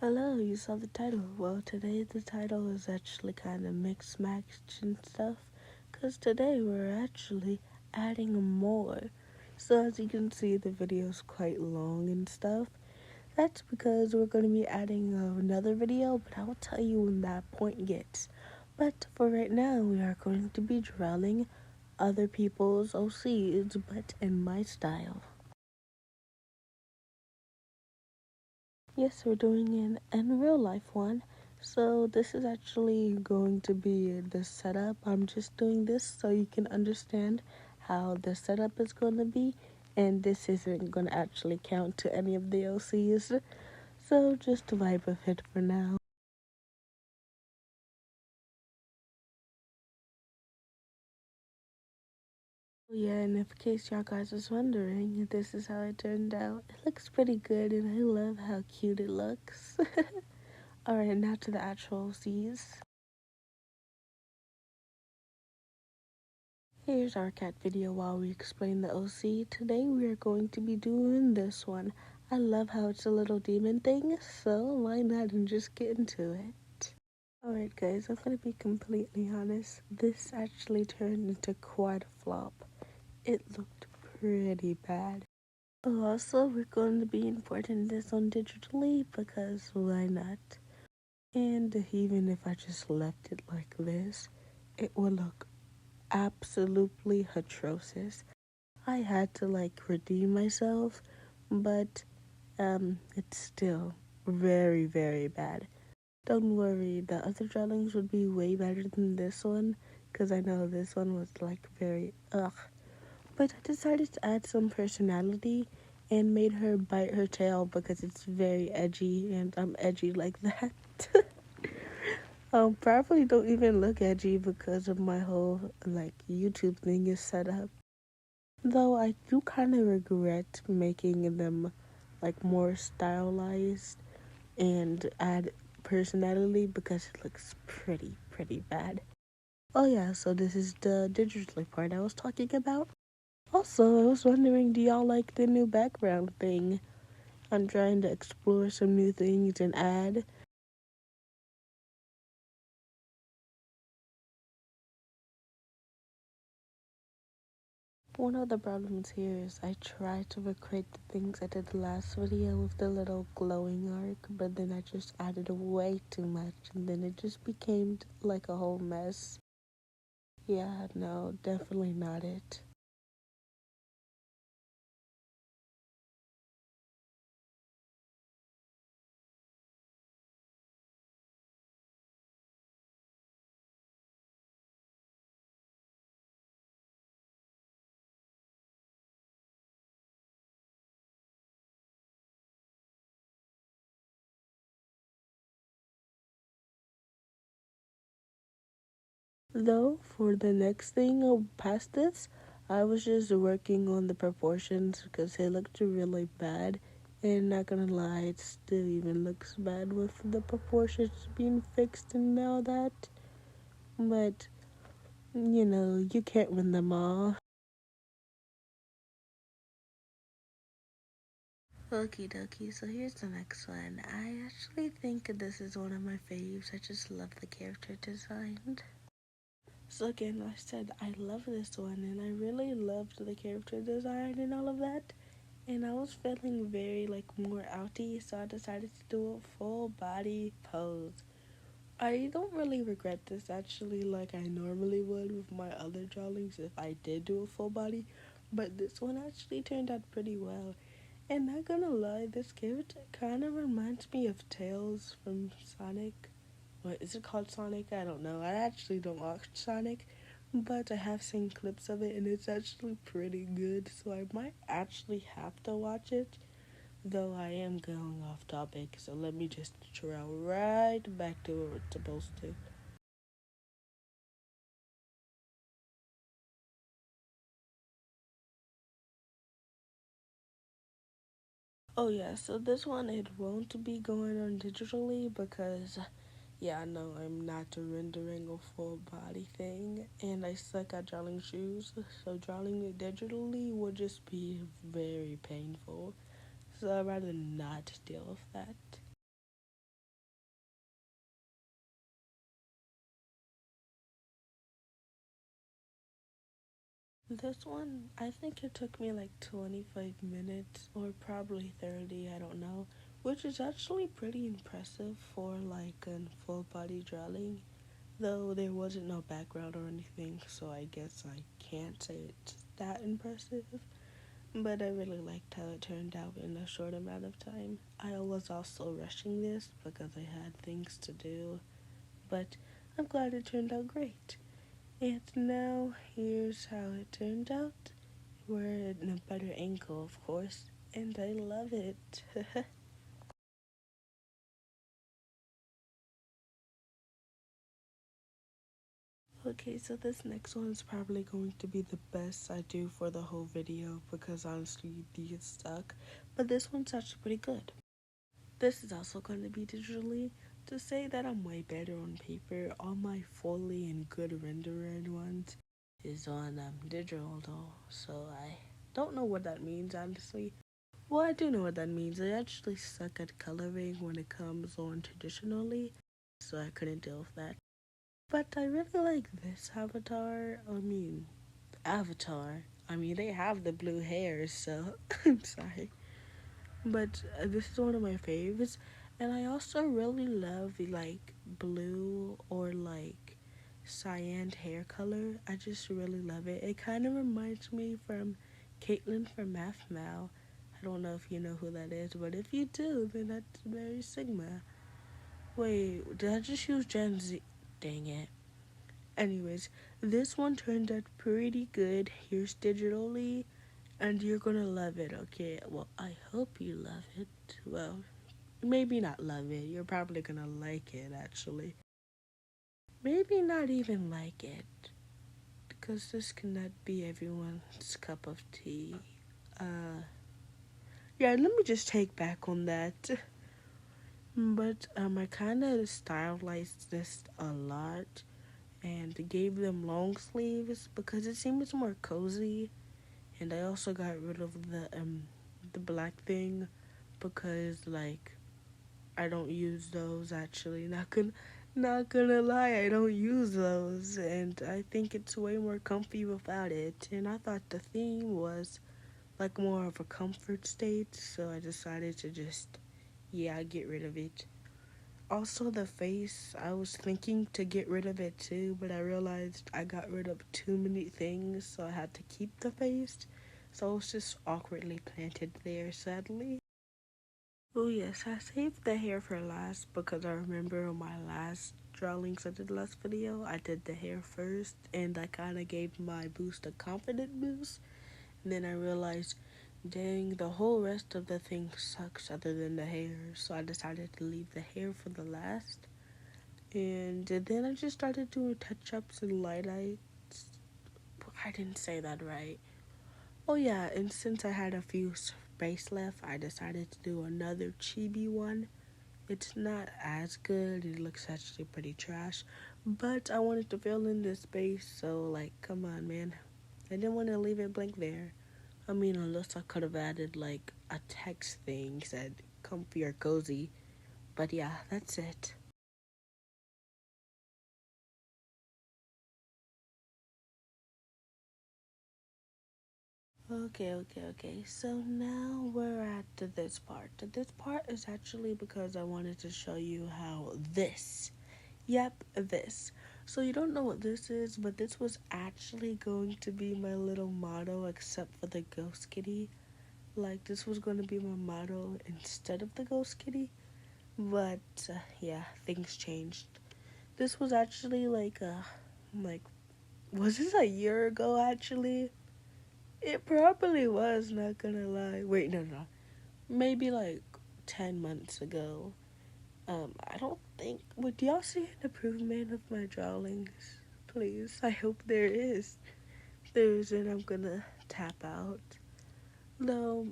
Hello, you saw the title. Well, today the title is actually kind of mixed match and stuff, because today we're actually adding more. So, as you can see, the video is quite long and stuff. That's because we're going to be adding another video, but I will tell you when that point gets. But for right now, we are going to be drawing other people's OCs, but in my style. Yes, we're doing an in real life one. So this is actually going to be the setup. I'm just doing this so you can understand how the setup is going to be. And this isn't going to actually count to any of the OCs. So just vibe with it for now. Yeah, and in case y'all guys was wondering, this is how it turned out. It looks pretty good and I love how cute it looks. Alright, now to the actual OCs. Here's our cat video while we explain the OC. Today we are going to be doing this one. I love how it's a little demon thing, so why not and just get into it. Alright guys, I'm gonna be completely honest. This actually turned into quite a flop. It looked pretty bad. Also, we're going to be importing this on digitally because why not? And even if I just left it like this, it would look absolutely atrocious. I had to redeem myself, but it's still very, very bad. Don't worry, the other drawings would be way better than this one, because I know this one was very ugh. But I decided to add some personality and made her bite her tail because it's very edgy and I'm edgy like that. Probably don't even look edgy because of my whole YouTube thing is set up. Though I do kind of regret making them more stylized and add personality because it looks pretty bad. Oh yeah, so this is the digitally part I was talking about. Also, I was wondering, do y'all like the new background thing? I'm trying to explore some new things and add. One of the problems here is I tried to recreate the things I did the last video with the little glowing arc, but then I just added way too much and then it just became like a whole mess. Yeah, no, definitely not it. Though, for the next thing past this, I was just working on the proportions because it looked really bad. And not gonna lie, it still even looks bad with the proportions being fixed and all that. But, you can't win them all. Okie dokie, so here's the next one. I actually think this is one of my faves. I just love the character design. So again, I said I love this one, and I really loved the character design and all of that. And I was feeling very more outy, so I decided to do a full body pose. I don't really regret this actually, like I normally would with my other drawings if I did do a full body, but this one actually turned out pretty well. And not gonna lie, this character kind of reminds me of Tails from Sonic. What is it called, Sonic? I don't know. I actually don't watch Sonic, but I have seen clips of it and it's actually pretty good, so I might actually have to watch it. Though I am going off topic, so let me just trail right back to where it's supposed to. Oh yeah, so this one it won't be going on digitally because yeah, no, I'm not rendering a full body thing and I suck at drawing shoes, so drawing it digitally would just be very painful. So I'd rather not deal with that. This one, I think it took me like 25 minutes or probably 30, I don't know, which is actually pretty impressive for like a full body drawing, though there wasn't no background or anything, so I guess I can't say it's that impressive. But I really liked how it turned out in a short amount of time. I was also rushing this because I had things to do, but I'm glad it turned out great. And now here's how it turned out. We're in a better angle, of course, and I love it. Okay, so this next one is probably going to be the best I do for the whole video because honestly these suck, but this one's actually pretty good. This is also going to be digitally. To say that I'm way better on paper, all my fully and good rendered ones is on digital though, so I don't know what that means honestly. Well, I do know what that means. I actually suck at coloring when it comes on traditionally, so I couldn't deal with that. But I really like this avatar. I mean, they have the blue hair, so I'm sorry. But this is one of my favorites. And I also really love the like blue or like cyan hair color. I just really love it. It kind of reminds me from Caitlin from Math Now. I don't know if you know who that is, but if you do, then that's very Sigma. Wait, did I just use Gen Z? Dang it. Anyways, this one turned out pretty good. Here's digitally, and you're gonna love it, okay? Well, I hope you love it. Well, maybe not love it. You're probably gonna like it, actually. Maybe not even like it, because this cannot be everyone's cup of tea. Uh, yeah, let me just take back on that. But I kind of stylized this a lot and gave them long sleeves because it seems more cozy. And I also got rid of the black thing because like I don't use those actually. Not gonna lie, I don't use those and I think it's way more comfy without it. And I thought the theme was like more of a comfort state, so I decided to just get rid of it. Also the face, I was thinking to get rid of it too, but I realized I got rid of too many things, so I had to keep the face. So it was just awkwardly planted there, sadly. Oh yes, I saved the hair for last because I remember on my last drawings I did last video, I did the hair first and I kind of gave my boost a confident boost. And then I realized, dang, the whole rest of the thing sucks other than the hair. So I decided to leave the hair for the last. And then I just started doing touch-ups and lights. I didn't say that right. Oh yeah, and since I had a few space left, I decided to do another chibi one. It's not as good. It looks actually pretty trash. But I wanted to fill in this space, so like, come on, man. I didn't want to leave it blank there. I mean, unless I could have added like a text thing said comfy or cozy. But yeah, that's it. Okay. So now we're at this part. This part is actually because I wanted to show you how this. Yep, this. So you don't know what this is, but this was actually going to be my little motto except for the ghost kitty. Like this was going to be my motto instead of the ghost kitty. But yeah, things changed. This was actually like was this a year ago actually? It probably was, not gonna lie. Wait, no. Maybe like 10 months ago. I don't think. Would y'all see an improvement of my drawings? Please. I hope there is. If there isn't, I'm gonna tap out. No,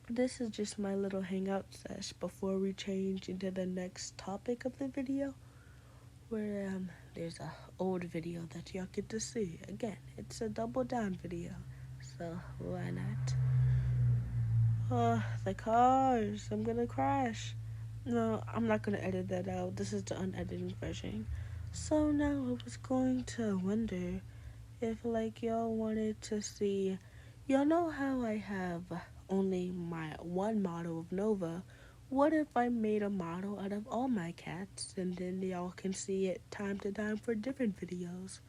this is just my little hangout sesh before we change into the next topic of the video. Where there's a old video that y'all get to see. Again, it's a double down video. So why not? The cars. I'm gonna crash. No, I'm not gonna edit that out. This is the unedited version. So now I was going to wonder if like y'all wanted to see, y'all know how I have only my one model of Nova. What if I made a model out of all my cats and then y'all can see it time to time for different videos?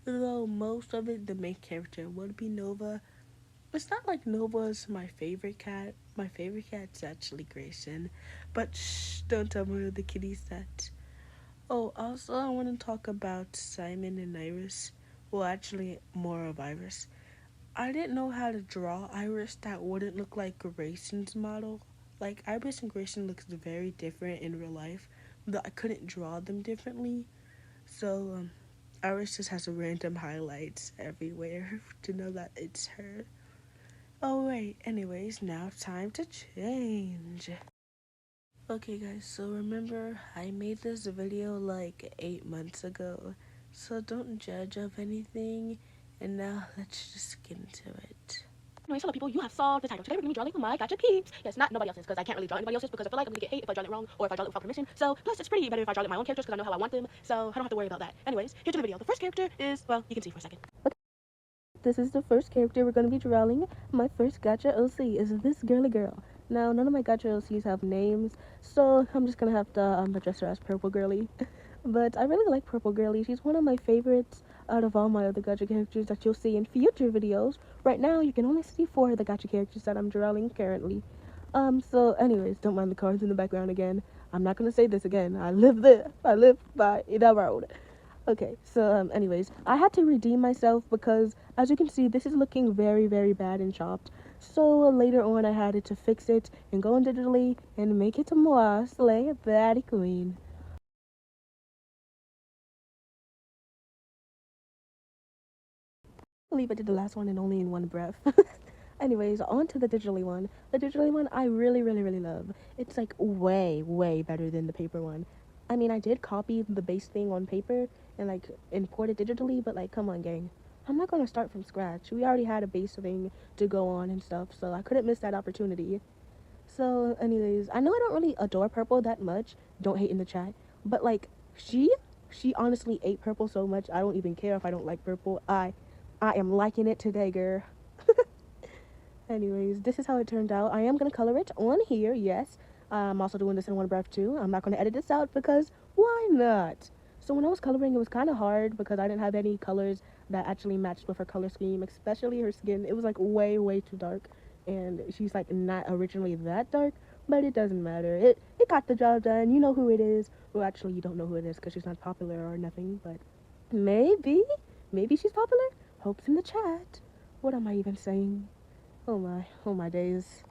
Though most of it, the main character would be Nova. It's not like Nova's my favorite cat. My favorite cat's actually Grayson. But shh, don't tell me the kitty's that. Oh, also, I want to talk about Simon and Iris. Well, actually, more of Iris. I didn't know how to draw Iris that wouldn't look like Grayson's model. Like, Iris and Grayson looks very different in real life, but I couldn't draw them differently. So, Iris just has random highlights everywhere to know that it's her. Oh, wait, anyways, now time to change. Okay guys, so remember I made this video like 8 months ago, so don't judge of anything, and now let's just get into it. Anyways, hello people, you have solved the title. Today we're going to be drawing my Gacha peeps. Yes, not nobody else's, because I can't really draw anybody else's because I feel like I'm going to get hate if I draw it wrong or if I draw it without permission. So, plus it's pretty better if I draw it my own characters because I know how I want them, so I don't have to worry about that. Anyways, here's the video. The first character is, well, you can see for a second. Okay. This is the first character we're going to be drawing. My first Gacha OC is this girly girl. Now, none of my Gacha OCs have names, so I'm just going to have to address her as Purple Girly. But I really like Purple Girly. She's one of my favorites out of all my other Gacha characters that you'll see in future videos. Right now, you can only see 4 of the Gacha characters that I'm drawing currently. So anyways, don't mind the cars in the background again. I'm not going to say this again. I live by the road. Okay, so anyways, I had to redeem myself because, as you can see, this is looking very, very bad and chopped. So later on, I had to fix it and go in digitally and make it more slay Batty Queen. I believe I did the last one and only in one breath. Anyways, on to the digitally one. The digitally one I really, really, really love. It's like way, way better than the paper one. I mean, I did copy the base thing on paper and like import it digitally, but like, come on, gang. I'm not gonna start from scratch. We already had a base thing to go on and stuff, so I couldn't miss that opportunity. So, anyways, I know I don't really adore Purple that much. Don't hate in the chat, but like, she honestly ate Purple so much. I don't even care if I don't like Purple. I am liking it today, girl. Anyways, this is how it turned out. I am going to color it on here, yes. I'm also doing this in one breath too. I'm not going to edit this out because why not? So when I was coloring, it was kind of hard because I didn't have any colors that actually matched with her color scheme, especially her skin. It was like way, way too dark. And she's like not originally that dark, but it doesn't matter. It got the job done. You know who it is. Well, actually, you don't know who it is because she's not popular or nothing, but maybe she's popular. Hopes in the chat. What am I even saying? Oh my days.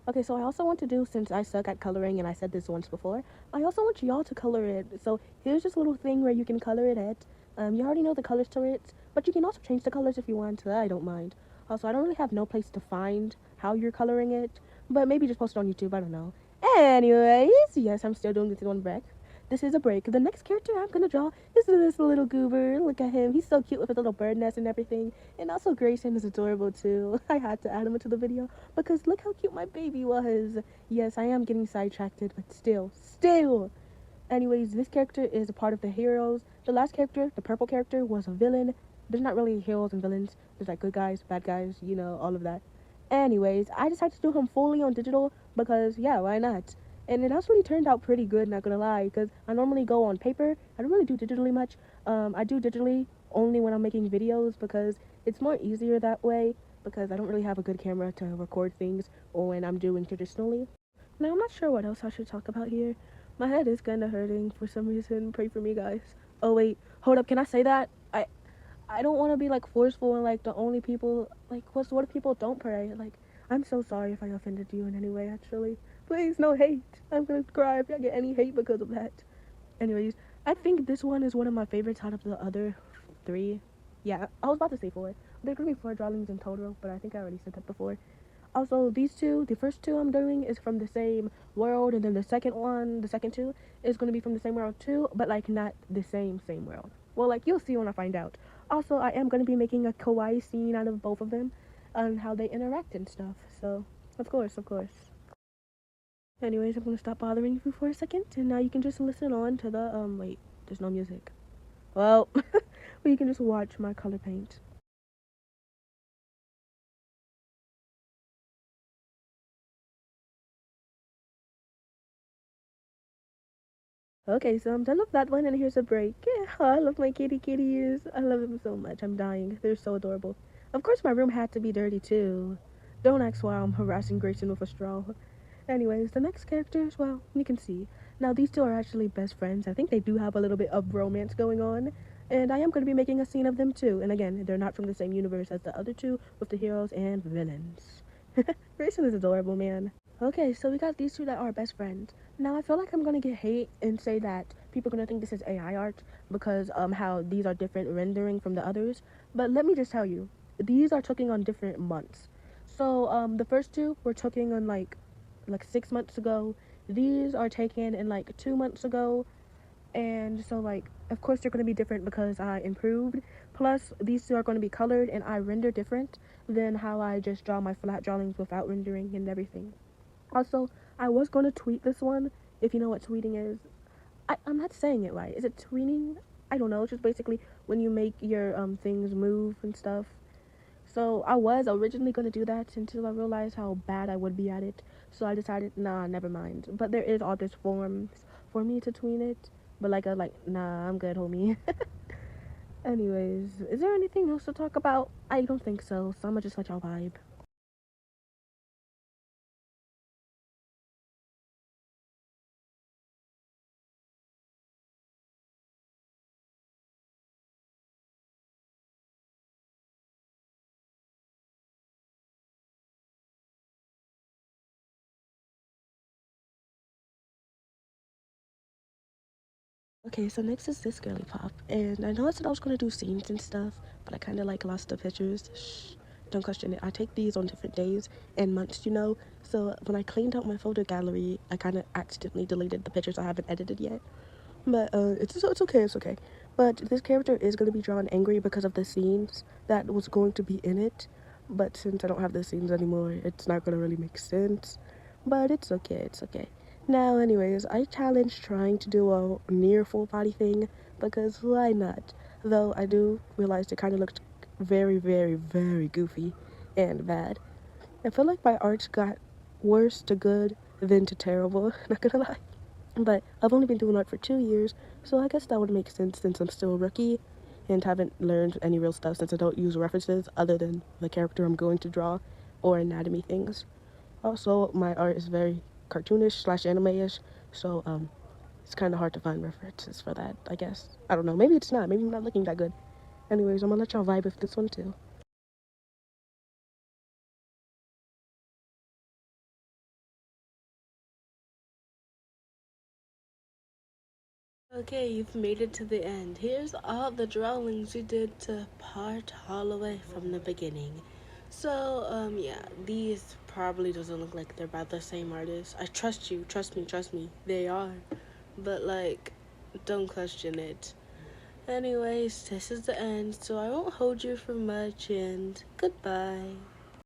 Okay, so I also want to do, since I suck at coloring and I said this once before, I also want y'all to color it. So here's this little thing where you can color it at. You already know the colors to it, but you can also change the colors if you want. I don't mind. Also, I don't really have no place to find how you're coloring it, but maybe just post it on YouTube. I don't know. Anyways, yes, I'm still doing this in one breath. This is a break. The next character I'm gonna draw is this little goober. Look at him. He's so cute with his little bird nest and everything. And also Grayson is adorable too. I had to add him into the video because look how cute my baby was. Yes, I am getting sidetracked, but still. Anyways, this character is a part of the heroes. The last character, the purple character, was a villain. There's not really heroes and villains. There's like good guys, bad guys, you know, all of that. Anyways, I decided to do him fully on digital because, yeah, why not? And it actually turned out pretty good, not gonna lie, because I normally go on paper. I don't really do digitally much. I do digitally only when I'm making videos because it's more easier that way because I don't really have a good camera to record things or when I'm doing traditionally. Now, I'm not sure what else I should talk about here. My head is kind of hurting for some reason. Pray for me, guys. Oh, wait. Hold up. Can I say that? I don't want to be, like, forceful and, like, the only people, like, what if people don't pray? Like, I'm so sorry if I offended you in any way, actually. Please, no hate. I'm gonna cry if I get any hate because of that. Anyways, I think this one is one of my favorites out of the other 3. Yeah, I was about to say 4. There's gonna be 4 drawings in total, but I think I already said that before. Also, these 2, the first 2 I'm doing is from the same world, and then the second 2, is gonna be from the same world too, but like not the same world. Well, like you'll see when I find out. Also, I am gonna be making a kawaii scene out of both of them, and how they interact and stuff. So, of course. Anyways, I'm gonna stop bothering you for a second, and now you can just listen on to the, wait, there's no music. Well, or you can just watch my color paint. Okay, so I'm done with that one, and here's a break. Oh, I love my kitties. I love them so much. I'm dying. They're so adorable. Of course, my room had to be dirty too. Don't ask why I'm harassing Grayson with a straw. Anyways, the next characters, well, you can see. Now, these two are actually best friends. I think they do have a little bit of romance going on. And I am going to be making a scene of them too. And again, they're not from the same universe as the other two with the heroes and villains. Grayson is adorable, man. Okay, so we got these two that are best friends. Now, I feel like I'm going to get hate and say that people are going to think this is AI art because how these are different rendering from the others. But let me just tell you, these are taking on different months. So the first two were taking on like 6 months ago. These are taken in like 2 months ago, and so like of course they're going to be different because I improved. Plus these two are going to be colored, and I render different than how I just draw my flat drawings without rendering and everything. Also, I was going to tweet this one, if you know what tweeting is. I'm not saying it right. Is it tweeting? I don't know. It's just basically when you make your things move and stuff. So I was originally going to do that until I realized how bad I would be at it. So I decided, nah, never mind. But there is all this forms for me to tween it. But nah, I'm good, homie. Anyways, is there anything else to talk about? I don't think so. So I'm gonna just let y'all vibe. Okay, so next is this girly pop, and I know I said I was gonna do scenes and stuff, but I kind of like lost the pictures. Shh, don't question it. I take these on different days and months, you know. So when I cleaned out my photo gallery, I kind of accidentally deleted the pictures I haven't edited yet. But it's okay, it's okay. But this character is gonna be drawn angry because of the scenes that was going to be in it. But since I don't have the scenes anymore, it's not gonna really make sense. But it's okay, it's okay. Now, anyways, I challenge trying to do a near full body thing because why not? Though I do realize it kind of looked very, very, very goofy and bad. I feel like my art got worse to good than to terrible, not gonna lie. But I've only been doing art for 2 years, so I guess that would make sense since I'm still a rookie and haven't learned any real stuff since I don't use references other than the character I'm going to draw or anatomy things. Also, my art is very cartoonish slash anime-ish, so it's kind of hard to find references for that, I guess. I don't know. Maybe it's not. Maybe I'm not looking that good. Anyways, I'm gonna let y'all vibe with this one too. Okay, you've made it to the end. Here's all the drawings you did to part all the way from the beginning. So, yeah, these probably doesn't look like they're by the same artist. I trust you, trust me, they are. But, like, don't question it. Anyways, this is the end, so I won't hold you for much, and goodbye.